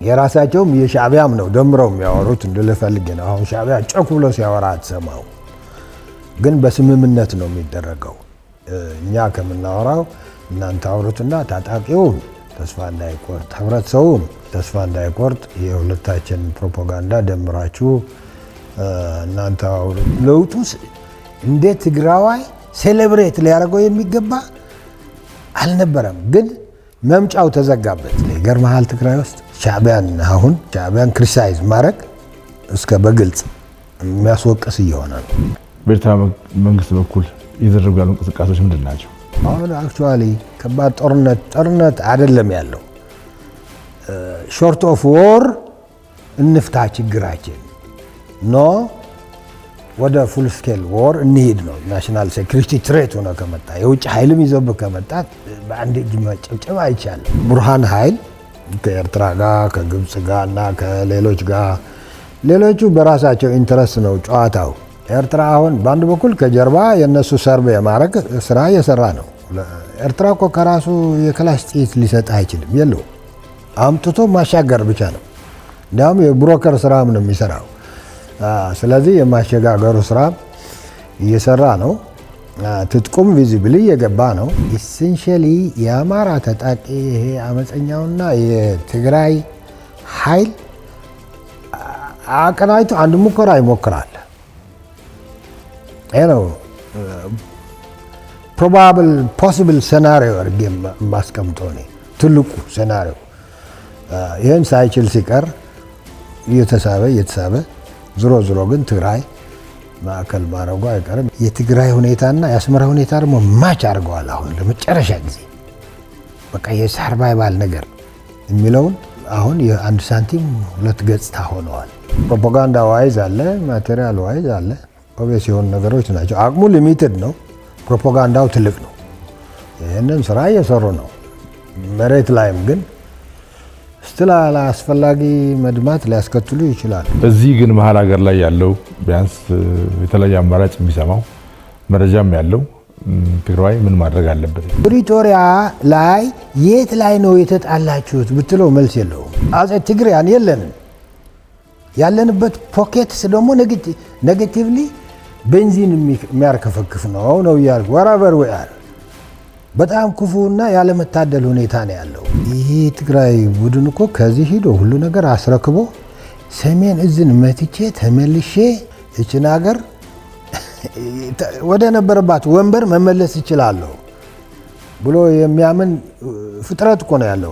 የራሳቸውም የሻዕቢያም ነው ደምረው የሚያወሩት እንደለፈልግ ነው። አሁን ሻዕቢያ ጮክ ብሎ ሲያወራ አትሰማው፣ ግን በስምምነት ነው የሚደረገው። እኛ ከምናወራው እናንተ አውሩትና ታጣቂውን ተስፋ እንዳይቆርጥ ህብረተሰቡም ተስፋ እንዳይቆርጥ የሁለታችን ፕሮፓጋንዳ ደምራችሁ እናንተ አውሩ። ለውጡስ እንዴት ትግራዋይ ሴሌብሬት ሊያደርገው የሚገባ አልነበረም፣ ግን መምጫው ተዘጋበት። ይገርምሃል ትግራይ ውስጥ ሻዕቢያን ክሪቲሳይዝ ማድረግ እስከ በግልጽ የሚያስወቅስ እየሆነ ነው። በኤርትራ መንግስት በኩል እየተደረጉ ያሉ እንቅስቃሴዎች ምንድን ናቸው? አሁን አክቹዋሊ ከባድ ጦርነት አይደለም ያለው። ሾርት ኦፍ ዎር እንፍታ ችግራችን ኖ ወደ ፉል ስኬል ዎር እንሂድ ነው። ናሽናል ሴኩሪቲ ትሬት ሆነ ከመጣ የውጭ ኃይልም ይዘብ ከመጣ በአንድ እጅ መጨብጨብ አይቻልም። ቡርሃን ኃይል ከኤርትራ ጋር ከግብፅ ጋር እና ከሌሎች ጋር ሌሎቹ በራሳቸው ኢንትረስት ነው ጨዋታው። ኤርትራ አሁን በአንድ በኩል ከጀርባ የነሱ ሰርቬ የማድረግ ስራ እየሰራ ነው። ኤርትራ እኮ ከራሱ የክላሽ ጥይት ሊሰጥ አይችልም፣ የለው አምጥቶ ማሻገር ብቻ ነው። እንዲያውም የብሮከር ስራም ነው የሚሰራው። ስለዚህ የማሸጋገሩ ስራ እየሰራ ነው። ትጥቁም ቪዚብሊ እየገባ ነው። ኢሴንሻሊ የአማራ ታጣቂ ይሄ አመፀኛውና የትግራይ ኃይል አቀናጅቶ አንድ ሙከራ ይሞክራል። ይሄ ነው ፕሮባብል ፖሲብል ሴናሪዮ አድርጌ የማስቀምጠው እኔ ትልቁ ሴናሪዮ። ይህን ሳይችል ሲቀር እየተሳበ ዞሮ ግን ትግራይ ማዕከል ማድረጉ አይቀርም። የትግራይ ሁኔታና የአስመራ ሁኔታ ደግሞ ማች አድርገዋል። አሁን ለመጨረሻ ጊዜ በቃ የሰርቫይቫል ነገር የሚለውን አሁን የአንድ ሳንቲም ሁለት ገጽታ ሆነዋል። ፕሮፓጋንዳ ዋይዝ አለ፣ ማቴሪያል ዋይዝ አለ። ኦብቪየስ የሆኑ ነገሮች ናቸው። አቅሙ ሊሚትድ ነው፣ ፕሮፓጋንዳው ትልቅ ነው። ይህንን ስራ እየሰሩ ነው። መሬት ላይም ግን ስትል አላስፈላጊ መድማት ሊያስከትሉ ይችላል። እዚህ ግን መሀል ሀገር ላይ ያለው ቢያንስ የተለያየ አማራጭ የሚሰማው መረጃም ያለው ትግራይ ምን ማድረግ አለበት? ፕሪቶሪያ ላይ የት ላይ ነው የተጣላችሁት ብትለው መልስ የለውም። አጼ ትግራያን የለንም። ያለንበት ፖኬትስ ደግሞ ኔጌቲቭሊ ቤንዚን የሚያርከፈክፍ ነው እያልኩ ወራበር ወያል በጣም ክፉና ያለመታደል ሁኔታ ነው ያለው። ይሄ ትግራይ ቡድን እኮ ከዚህ ሂዶ ሁሉ ነገር አስረክቦ ሰሜን እዝን መትቼ ተመልሼ እችን ሀገር ወደ ነበረባት ወንበር መመለስ ይችላለሁ ብሎ የሚያምን ፍጥረት እኮ ነው ያለው።